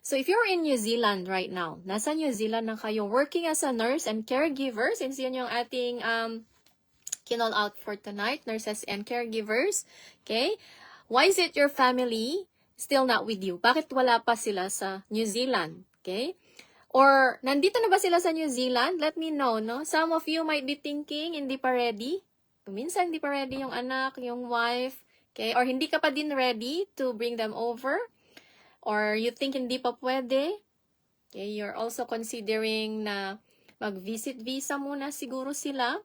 So if you're in New Zealand right now, nasa New Zealand na kayo working as a nurse and caregiver, since yun yung ating kinall out for tonight, nurses and caregivers, okay? Why is it your family still not with you? Bakit wala pa sila sa New Zealand, okay? Or nandito na ba sila sa New Zealand? Let me know, no? Some of you might be thinking, hindi pa ready. Minsan hindi pa ready yung anak, yung wife, okay? Or hindi ka pa din ready to bring them over. Or you think hindi pa pwede. Okay, you're also considering na mag-visit visa muna siguro sila.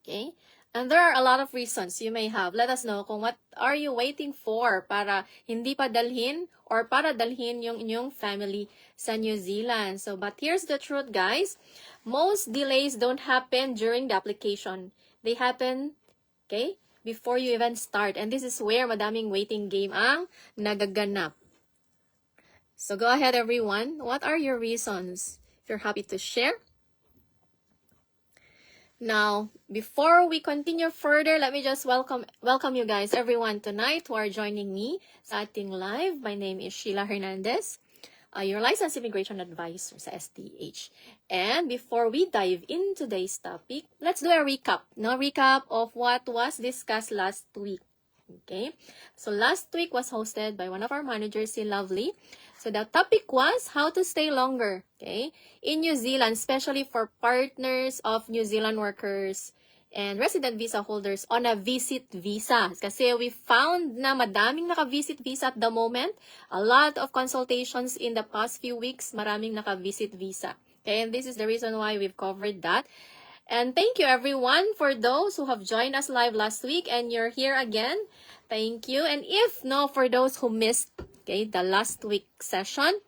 Okay? And there are a lot of reasons you may have. Let us know kung what are you waiting for para hindi pa dalhin or para dalhin yung inyong family sa New Zealand. So, but here's the truth, guys. Most delays don't happen during the application. They happen, okay, before you even start. And this is where madaming waiting game ang nagaganap. So go ahead, everyone. What are your reasons? If you're happy to share. Now, before we continue further, let me just welcome you guys, everyone tonight who are joining me sa ating live. My name is Sheila Hernandez, your licensed immigration advisor sa STH. And before we dive in today's topic, let's do a recap. No, recap of what was discussed last week. Okay, so last week was hosted by one of our managers, si Lovely. So the topic was how to stay longer, okay, in New Zealand, especially for partners of New Zealand workers and resident visa holders on a visit visa. Kasi we found na madaming naka-visit visa at the moment. A lot of consultations in the past few weeks, maraming naka-visit visa. Okay, and this is the reason why we've covered that. And thank you everyone for those who have joined us live last week and you're here again. Thank you. And if no, for those who missed, okay, the last week session,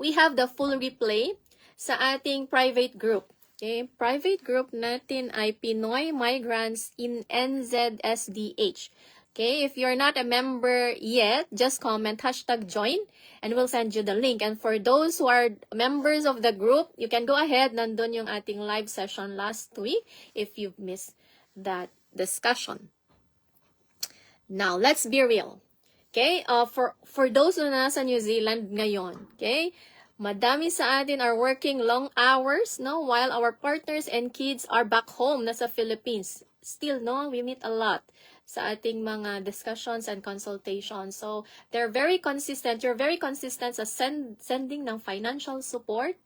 we have the full replay sa ating private group. Okay, private group natin ay Pinoy Migrants in NZSDH. Okay, if you're not a member yet, just comment #join and we'll send you the link. And for those who are members of the group, you can go ahead, nandun yung ating live session last week if you've missed that discussion. Now, let's be real. Okay, for those who nasa New Zealand ngayon, okay, madami sa atin are working long hours, no, while our partners and kids are back home, nasa Philippines. Still, no, we meet a lot sa ating mga discussions and consultations. So, they're very consistent. You're very consistent sa sending ng financial support.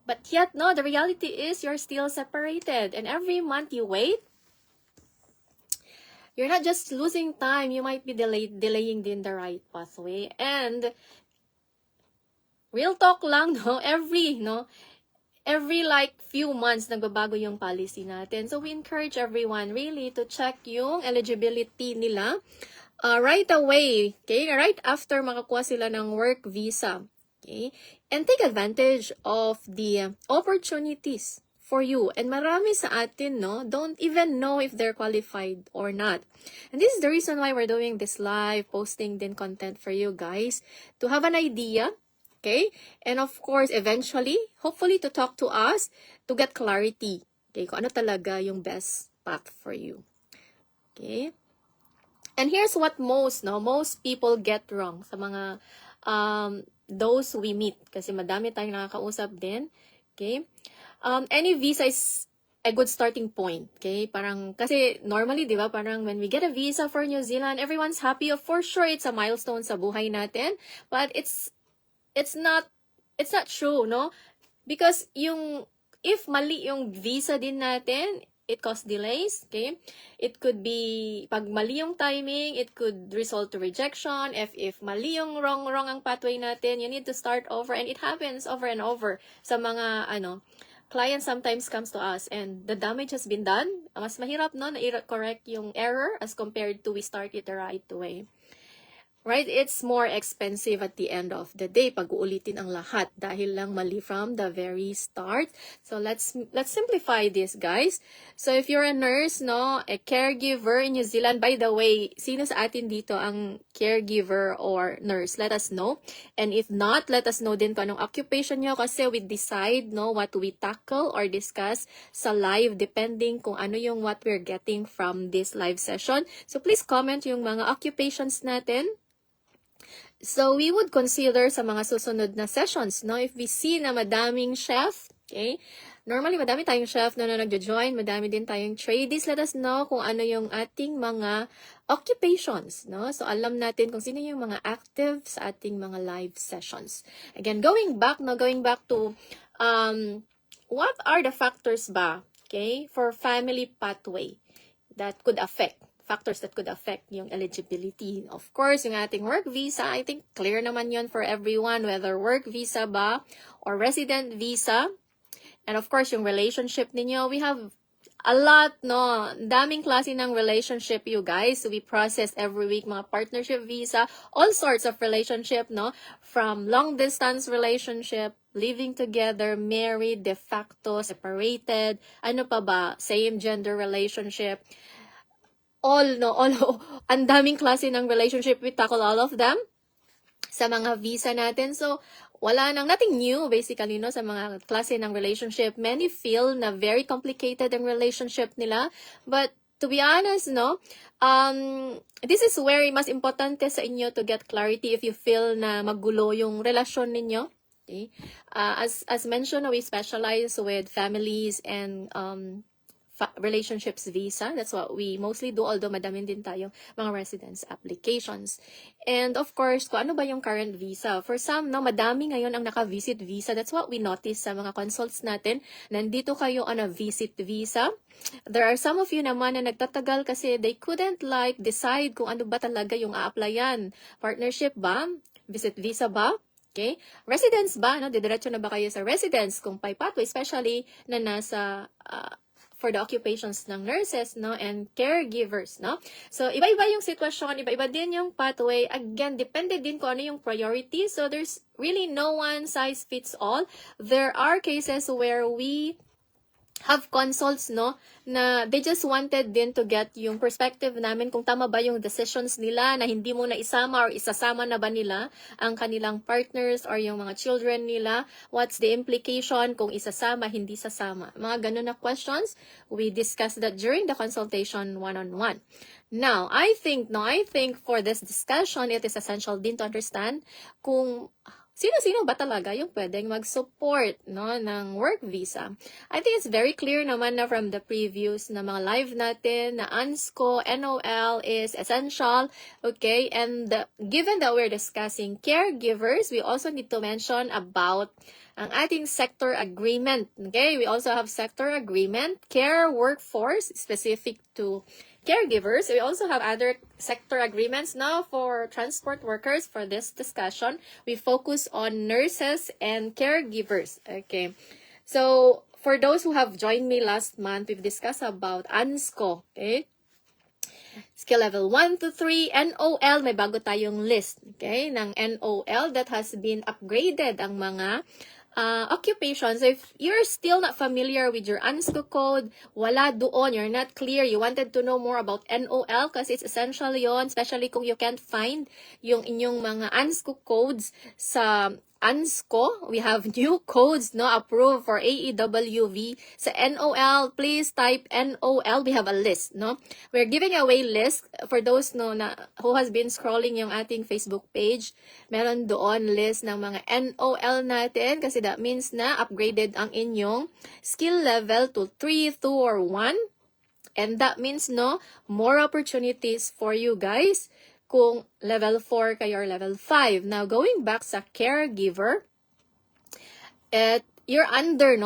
But yet, no, the reality is you're still separated. And every month you wait, you're not just losing time. You might be delaying din the right pathway. And real talk lang, no, every like few months nagbabago yung policy natin. So we encourage everyone really to check yung eligibility nila right away, okay? Right after makakuha sila ng work visa, okay? And take advantage of the opportunities for you. And marami sa atin, no, don't even know if they're qualified or not. And this is the reason why we're doing this live, posting din content for you guys to have an idea. Okay? And of course, eventually, hopefully to talk to us to get clarity. Okay? Kung ano talaga yung best path for you. Okay? And here's what most people get wrong sa mga those we meet. Kasi madami tayong nakakausap din. Okay? Any visa is a good starting point. Okay? Parang, kasi normally, di ba, parang when we get a visa for New Zealand, everyone's happy. For sure, it's a milestone sa buhay natin. But it's not true, no? Because if mali yung visa din natin, it causes delays, okay? It could be, pag mali yung timing, it could result to rejection. If mali yung wrong ang pathway natin, you need to start over. And it happens over and over sa mga, clients sometimes comes to us and the damage has been done. Mas mahirap, no, na i-correct yung error as compared to we start it the right way. Right? It's more expensive at the end of the day pag uulitin ang lahat dahil lang mali from the very start. So let's simplify this, guys. So if you're a nurse, no, a caregiver in New Zealand, by the way, sino sa atin dito ang caregiver or nurse? Let us know. And if not, let us know din kung anong occupation nyo kasi we decide, no, what we tackle or discuss sa live depending kung ano yung what we're getting from this live session. So please comment yung mga occupations natin. So, we would consider sa mga susunod na sessions, no? If we see na madaming chef, okay? Normally, madami tayong chef na nagjo-join, madami din tayong tradies. Let us know kung ano yung ating mga occupations, no? So, alam natin kung sino yung mga active sa ating mga live sessions. Again, going back to what are the factors ba, okay, for family pathway that could affect factors that could affect yung eligibility. Of course, yung ating work visa, I think clear naman yun for everyone, whether work visa ba or resident visa. And of course, yung relationship ninyo, we have a lot, no? Daming klase ng relationship, you guys. So we process every week mga partnership visa, all sorts of relationship, no? From long distance relationship, living together, married, de facto, separated, ano pa ba, same gender relationship, ang daming klase ng relationship, we tackle all of them sa mga visa natin. So, nothing new basically, no, sa mga klase ng relationship. Many feel na very complicated ang relationship nila, but to be honest, no, this is where mas importante sa inyo to get clarity if you feel na magulo yung relasyon ninyo. Okay? As mentioned, we specialize with families and relationships visa. That's what we mostly do, although madamin din tayong mga residence applications. And of course, kung ano ba yung current visa. For some, no, madami ngayon ang naka-visit visa. That's what we notice sa mga consults natin. Nandito kayo on a visit visa. There are some of you naman na nagtatagal kasi they couldn't decide kung ano ba talaga yung a-applyan. Partnership ba? Visit visa ba? Okay? Residence ba? No? Didiretso na ba kayo sa residence kung by pathway, especially na nasa for the occupations ng nurses, no, and caregivers, no? So, iba-iba yung sitwasyon, iba-iba din yung pathway. Again, depende din kung ano yung priority. So, there's really no one size fits all. There are cases where we have consults, no, na they just wanted din to get yung perspective namin kung tama ba yung decisions nila na hindi mo na isama or isasama na ba nila ang kanilang partners or yung mga children nila. What's the implication kung isasama, hindi sasama? Mga ganun na questions. We discussed that during the consultation one-on-one. Now, I think for this discussion, it is essential din to understand kung sino-sino ba talaga yung pwedeng mag-support, no, ng work visa. I think it's very clear naman na from the previous na mga live natin na ANSCO, NOL is essential, okay? And given that we're discussing caregivers, we also need to mention about ang ating sector agreement, okay? We also have sector agreement, care workforce, specific to caregivers. We also have other sector agreements now for transport workers. For this discussion, we focus on nurses and caregivers. Okay. So, for those who have joined me last month, we've discussed about ANSCO. Okay. Skill level 1 to 3, NOL, may bago tayong list, okay, ng NOL that has been upgraded ang mga occupations. So if you're still not familiar with your ANSCO code, wala doon, you're not clear, you wanted to know more about NOL kasi it's essential yon, especially kung you can't find yung inyong mga ANSCO codes sa ANSCO. We have new codes, no, approved for AEWV. Sa NOL, please type NOL. We have a list, no. We're giving away list for those, no, na who has been scrolling yung ating Facebook page. Meron doon list ng mga NOL natin kasi that means na upgraded ang inyong skill level to 3, 2, or 1. And that means, no, more opportunities for you guys kung level 4 kayo or level 5. Now, going back sa caregiver, you're under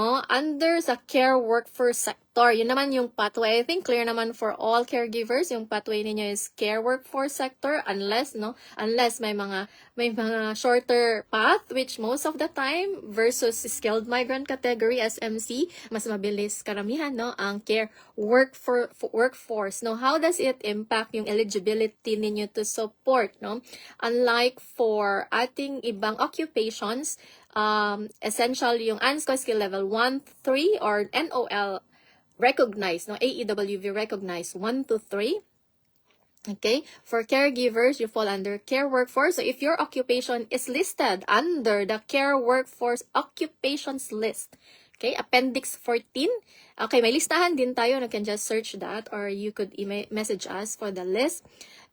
sa care workforce sector. Yun naman yung pathway. I think clear naman for all caregivers, yung pathway ninyo is care workforce sector unless may mga shorter path, which most of the time versus skilled migrant category SMC, mas mabilis karamihan, no, ang care workforce. No, how does it impact yung eligibility ninyo to support, no? Unlike for ating ibang occupations, essential yung ANSCO skill level 1, 3 or NOL recognized, no, AEWV recognized 1 to 3. Okay, for caregivers, you fall under care workforce. So if your occupation is listed under the care workforce occupations list, okay, Appendix 14. Okay, may listahan din tayo. You can just search that or you could message us for the list.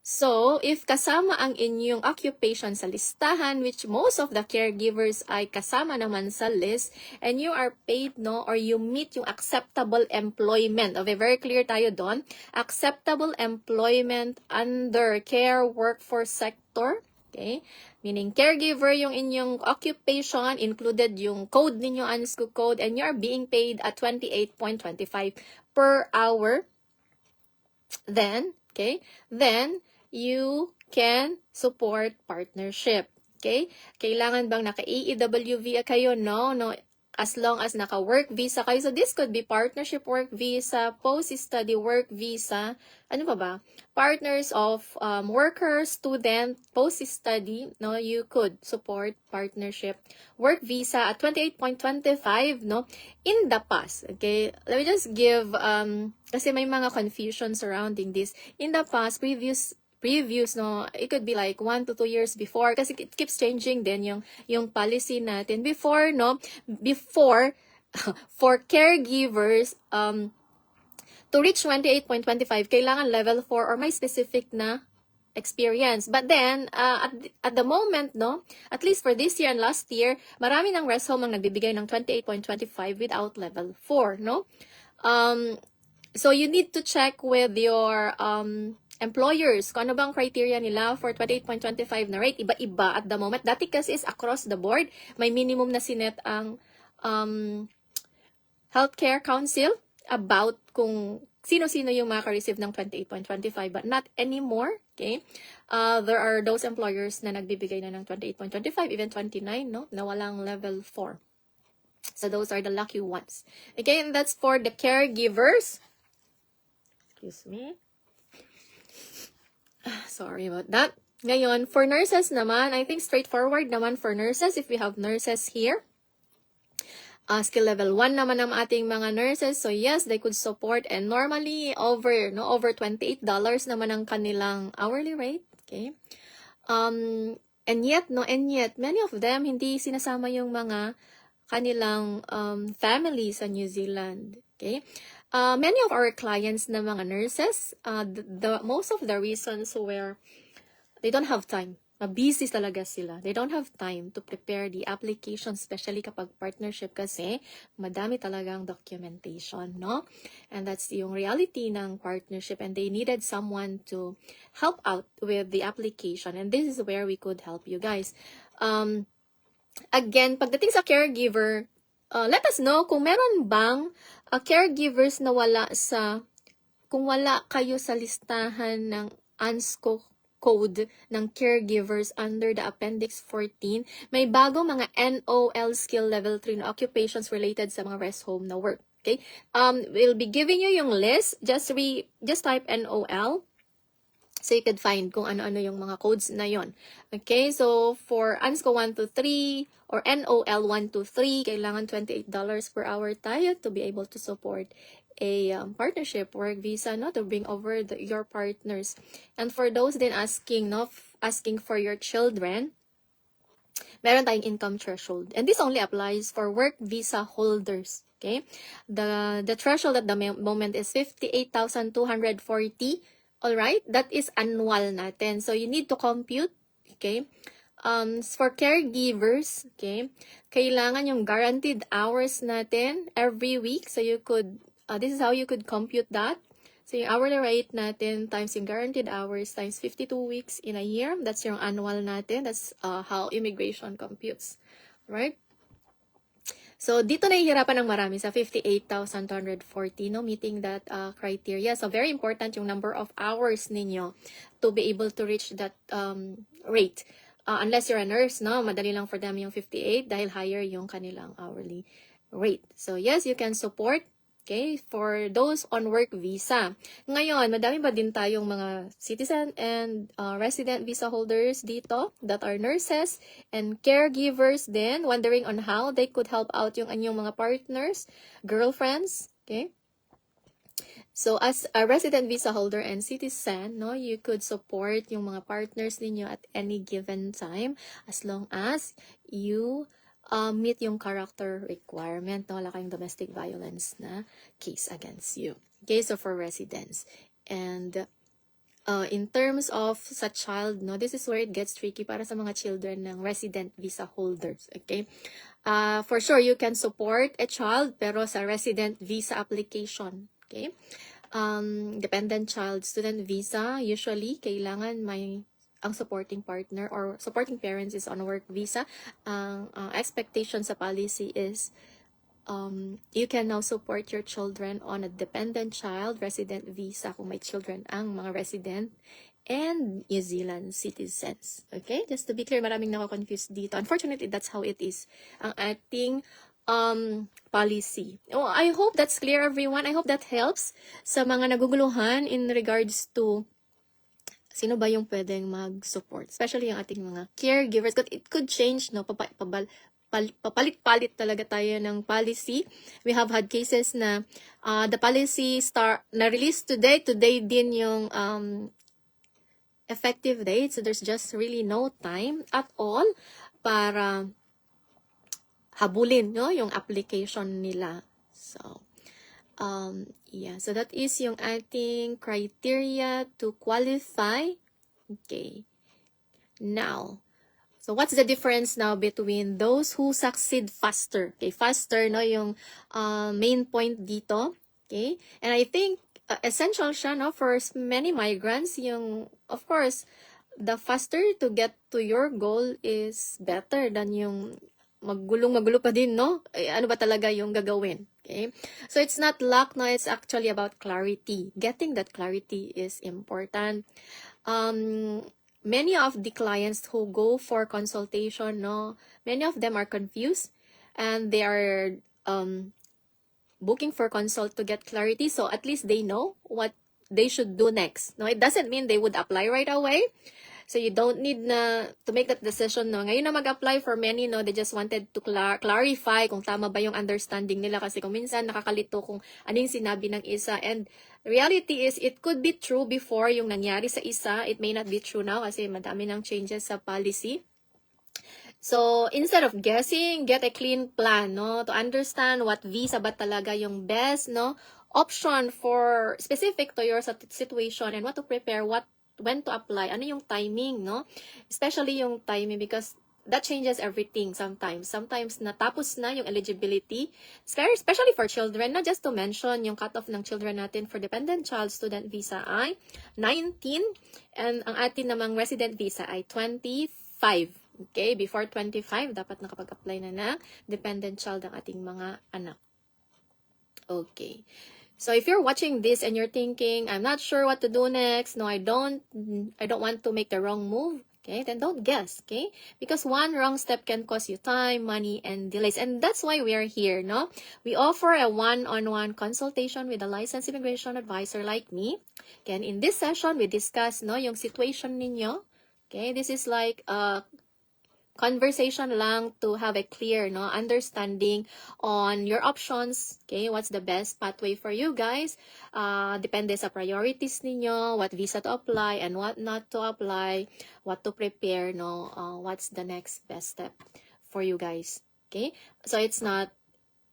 So, if kasama ang inyong occupation sa listahan, which most of the caregivers ay kasama naman sa list, and you are paid, no, or you meet yung acceptable employment. Okay, very clear tayo doon. Acceptable employment under care workforce sector. Okay, meaning caregiver yung inyong occupation, included yung code ninyo, ANSCO code, and you are being paid at 28.25 per hour. Then, you can support partnership. Okay? Kailangan bang naka-AEWV kayo? No. As long as naka-work visa kayo. So, this could be partnership work visa, post-study work visa, ano pa ba? Partners of workers, student, post-study, no? You could support partnership work visa at 28.25, no? In the past, okay? Let me just give, kasi may mga confusion surrounding this. In the past, previous, no, it could be like 1 to 2 years before, kasi it keeps changing din yung policy natin. Before, no, for caregivers, to reach 28.25, kailangan level 4 or may specific na experience. But then, at the moment, no, at least for this year and last year, marami ng rest home ang nagbibigay ng 28.25 without level 4, no? So you need to check with your employers kung ano bang criteria nila for 28.25 na rate. Iba-iba at the moment. Dati kasi is across the board. May minimum na sinet ang Healthcare Council about kung sino-sino yung makaka-receive ng 28.25, but not anymore. Okay? There are those employers na nagbibigay na ng 28.25, even 29, no? Na walang level 4. So those are the lucky ones. Okay, and that's for the caregivers. Excuse me. Sorry about that. Ngayon, for nurses naman, I think straightforward naman for nurses if we have nurses here. Skill level 1 naman ang ating mga nurses. So yes, they could support, and normally over $28 naman ang kanilang hourly rate. Okay? And yet many of them hindi sinasama yung mga kanilang family sa New Zealand. Okay? Many of our clients na mga nurses, most of the reasons where they don't have time. Busy talaga sila. They don't have time to prepare the application, especially kapag partnership kasi madami talagang documentation, no? And that's yung reality ng partnership, and they needed someone to help out with the application, and this is where we could help you guys. Again, pagdating sa caregiver, let us know kung meron bang caregivers na kung wala kayo sa listahan ng ANSCO code ng caregivers under the Appendix 14, may bago mga NOL skill level 3 na occupations related sa mga rest home na work. Okay? We'll be giving you yung list. Just type NOL. So you could find kung ano-ano yung mga codes na yon. Okay? So for ANSCO 1 to 3 or NOL 1 to 3, kailangan $28 per hour tayo to be able to support a partnership work visa, no, to bring over your partners. And for those din asking for your children, meron tayong income threshold, and this only applies for work visa holders. Okay, the threshold at the moment is 58,240. All right, that is annual natin, so you need to compute. Okay, for caregivers, okay, kailangan yung guaranteed hours natin every week, so you could this is how you could compute that. So yung hourly rate natin times yung guaranteed hours times 52 weeks in a year, that's yung annual natin. That's how immigration computes, right? So dito nahihirapan ng marami sa 58,240, no, meeting that criteria. So very important yung number of hours ninyo to be able to reach that rate. Unless you're a nurse, no, madali lang for them yung 58 dahil higher yung kanilang hourly rate. So yes, you can support. Okay, for those on work visa. Ngayon, madami ba din tayong mga citizen and resident visa holders dito that are nurses and caregivers din, wondering on how they could help out yung anyong mga partners, girlfriends, okay? So as a resident visa holder and citizen, no, you could support yung mga partners ninyo at any given time as long as you meet yung character requirement, no? Wala kayong domestic violence na case against you. Okay, so for residents. And in terms of sa child, no, this is where it gets tricky para sa mga children ng resident visa holders, okay? For sure, you can support a child, pero sa resident visa application, okay? Dependent child student visa, usually, kailangan may ang supporting partner or supporting parents is on work visa. Ang expectation sa policy is you can now support your children on a dependent child resident visa kung may children ang mga resident and New Zealand citizens. Okay? Just to be clear, maraming nako-confuse dito. Unfortunately, that's how it is. Ang ating policy. Oh, I hope that's clear, everyone. I hope that helps sa mga naguguluhan in regards to sino ba yung pwedeng mag-support. Especially yung ating mga caregivers. It could change, no? Papalit-palit talaga tayo ng policy. We have had cases na the policy na-release today din yung effective date. So there's just really no time at all para habulin, no, yung application nila. So, yeah. So that is yung ating criteria to qualify. Okay. Now, so what's the difference now between those who succeed faster? Okay, faster, no, yung main point dito. Okay? And I think essential siya, no, for many migrants, yung, of course, the faster to get to your goal is better than yung magulo pa din, no? Ano ba talaga yung gagawin? Okay? So it's not luck, no? It's actually about clarity. Getting that clarity is important. Many of the clients who go for consultation, no, many of them are confused and they are booking for consult to get clarity. So at least they know what they should do next. No, it doesn't mean they would apply right away. So you don't need na to make that decision, no. Ngayon na mag-apply for many, no, they just wanted to clarify kung tama ba yung understanding nila kasi kung minsan nakakalito kung ano yung sinabi ng isa. And reality is, it could be true before yung nangyari sa isa. It may not be true now kasi madami ng changes sa policy. So, instead of guessing, get a clean plan, no, to understand what visa ba talaga yung best, no, option for specific to your situation and what to prepare, when to apply, ano yung timing, no? Especially yung timing because that changes everything sometimes. Sometimes natapos na yung eligibility, especially for children, not just to mention yung cutoff ng children natin for dependent child student visa ay 19 and ang atin namang resident visa ay 25. Okay, before 25, dapat nakapag-apply na ng dependent child ang ating mga anak. Okay. So if you're watching this and you're thinking, I'm not sure what to do next, no, I don't want to make the wrong move, okay, then don't guess, okay? Because one wrong step can cost you time, money, and delays. And that's why we are here, no? We offer a one-on-one consultation with a licensed immigration advisor like me. Okay, and in this session, we discuss, no, yung situation ninyo. Okay, this is like conversation lang to have a clear, no, understanding on your options. Okay, what's the best pathway for you guys? Depende sa priorities ninyo, what visa to apply and what not to apply, what to prepare, no, what's the next best step for you guys. Okay, so it's not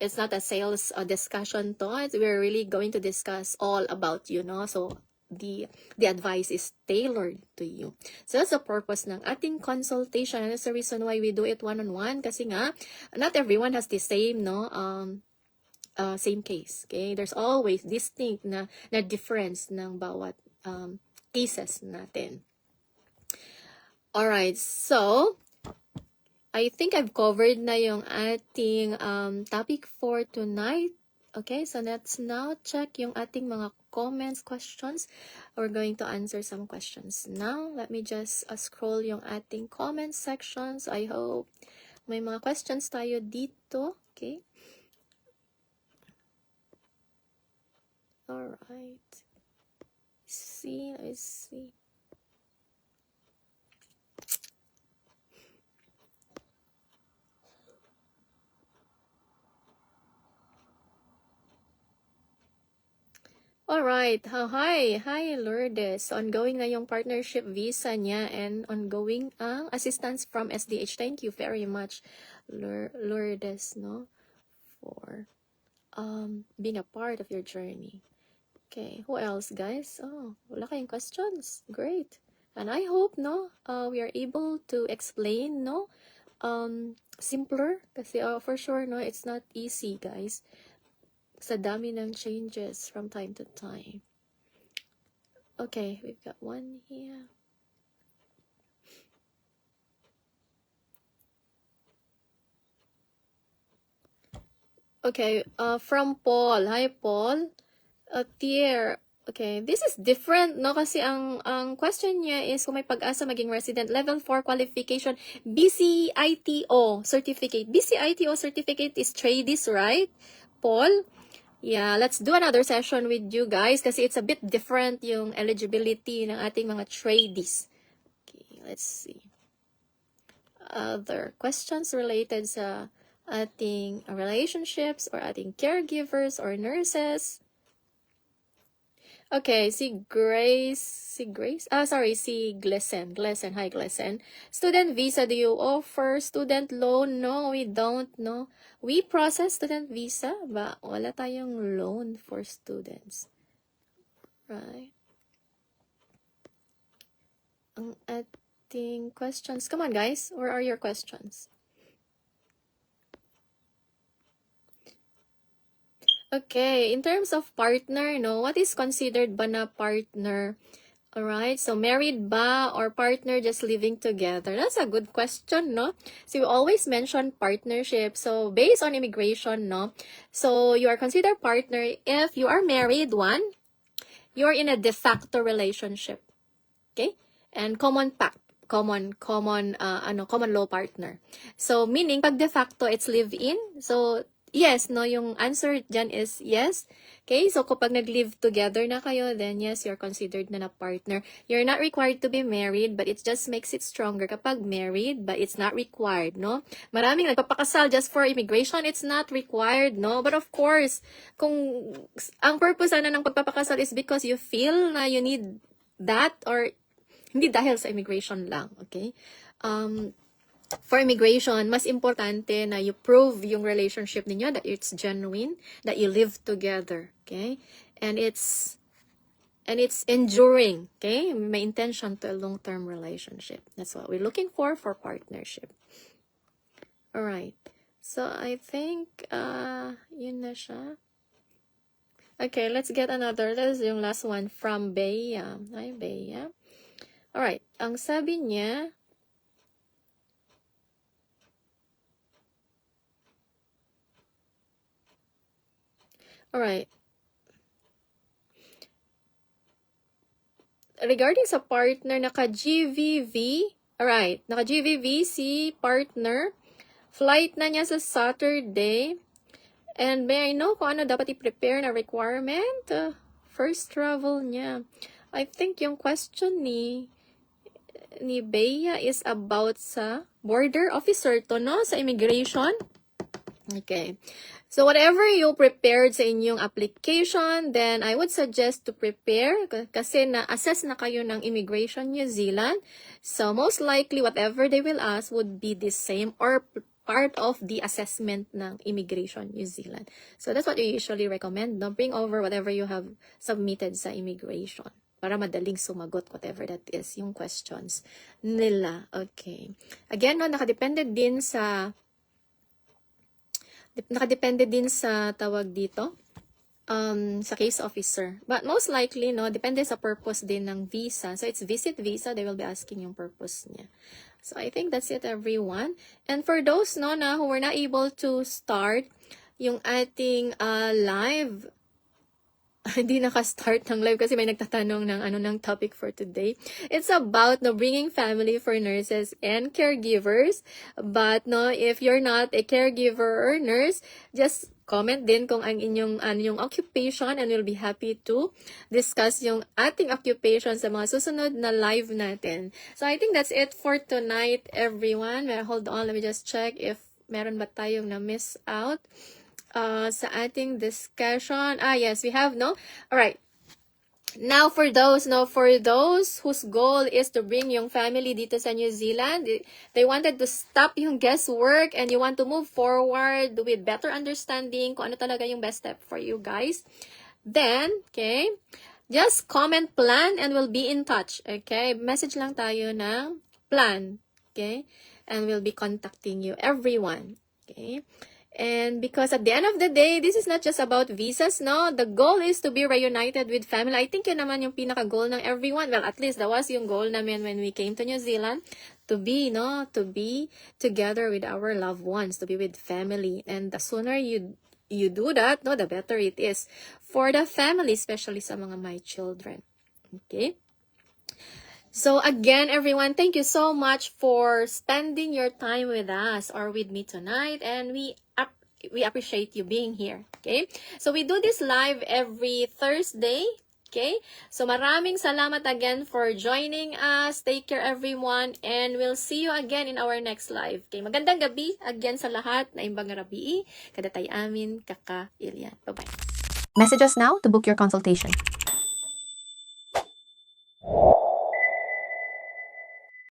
a sales discussion to. We're really going to discuss all about you, no. So the advice is tailored to you. So that's the purpose ng ating consultation, and that's the reason why we do it one-on-one kasi nga not everyone has the same, no, same case. Okay, there's always distinct na difference ng bawat cases natin. Alright, so I think I've covered na yung ating topic for tonight. Okay, so let's now check yung ating mga comments, questions. We're going to answer some questions now. Let me just scroll yung ating comment sections. I hope may mga questions tayo dito. Okay. Alright. Let's see. Alright. Hi Lourdes. Ongoing na yung partnership visa niya and ongoing ang assistance from SDH. Thank you very much, Lourdes, no, for being a part of your journey. Okay, who else, guys? Oh, wala kayong questions. Great. And I hope, no, we are able to explain, no, simpler. Kasi, for sure, no, it's not easy, guys. Sa dami ng changes from time to time. Okay, we've got one here. Okay, from Paul. Hi, Paul. Tier. Okay, this is different, no? Kasi ang question niya is kung may pag-asa maging resident. Level 4 qualification, BCITO certificate. BCITO certificate is tradies, right, Paul? Yeah, let's do another session with you guys kasi it's a bit different yung eligibility ng ating mga tradies. Okay, let's see. Other questions related sa ating relationships or ating caregivers or nurses. Okay, si Glesen. Hi, Glesen. Student visa, do you offer student loan? No, we don't, no. We process student visa, ba wala tayong loan for students. Right. Ang ating questions. Come on, guys. Where are your questions? Okay, in terms of partner, no, what is considered ba na partner? Alright, so married ba or partner just living together? That's a good question, no? So you always mention partnership. So based on immigration, no? So you are considered partner if you are married, one, you're in a de facto relationship. Okay? And common law partner. So meaning pag de facto it's live in. So yes, no, yung answer dyan is yes. Okay, so kapag nag-live together na kayo, then yes, you're considered na partner. You're not required to be married, but it just makes it stronger kapag married, but it's not required, no? Maraming nagpapakasal just for immigration, it's not required, no? But of course, kung ang purpose na ng pagpapakasal is because you feel na you need that or hindi dahil sa immigration lang, okay? For immigration, mas importante na you prove yung relationship ninyo that it's genuine, that you live together, okay? And it's enduring, okay? May intention to a long-term relationship. That's what we're looking for partnership. All right. So I think yun na siya. Okay, let's get another. This is yung last one from Bea. Hi, Bea. All right. Ang sabi niya, alright. Regarding sa partner, naka-GVV, alright, naka-GVV si partner, flight na niya sa Saturday, and may I know kung ano dapat i-prepare na requirement? First travel niya. I think yung question ni Bea is about sa border officer to, no? Sa immigration. Okay. So, whatever you prepared sa inyong application, then I would suggest to prepare kasi na-assess na kayo ng Immigration New Zealand. So, most likely, whatever they will ask would be the same or part of the assessment ng Immigration New Zealand. So, that's what you usually recommend. No? Bring over whatever you have submitted sa immigration para madaling sumagot, whatever that is, yung questions nila. Okay. Again, no, nakadepende din sa tawag dito, sa case officer. But most likely, no, depende sa purpose din ng visa. So, it's visit visa, they will be asking yung purpose niya. So, I think that's it, everyone. And for those, no, na who were not able to start yung ating live, hindi naka-start ng live kasi may nagtatanong ng topic for today. It's about bringing family for nurses and caregivers. But no, if you're not a caregiver or nurse, just comment din kung ang inyong occupation and we'll be happy to discuss yung ating occupation sa mga susunod na live natin. So I think that's it for tonight, everyone. Hold on, let me just check if meron ba tayong na-miss out sa ating discussion. Yes, we have, no? Alright. Now, for those whose goal is to bring yung family dito sa New Zealand, they wanted to stop yung guesswork and you want to move forward with better understanding kung ano talaga yung best step for you guys. Then, okay, just comment plan and we'll be in touch. Okay? Message lang tayo ng plan. Okay? And we'll be contacting you, everyone. Okay? And because at the end of the day, this is not just about visas, no? The goal is to be reunited with family. I think yun naman yung pinaka-goal ng everyone. Well, at least that was yung goal namin when we came to New Zealand. To be, no? To be together with our loved ones. To be with family. And the sooner you do that, no, the better it is for the family, especially sa mga my children. Okay? So again, everyone, thank you so much for spending your time with us or with me tonight, and we appreciate you being here. Okay? So we do this live every Thursday. Okay? So maraming salamat again for joining us. Take care, everyone, and we'll see you again in our next live. Okay? Magandang gabi again sa lahat na imbang rabii. Kadatay amin, kaka Ilian. Bye-bye. Message us now to book your consultation.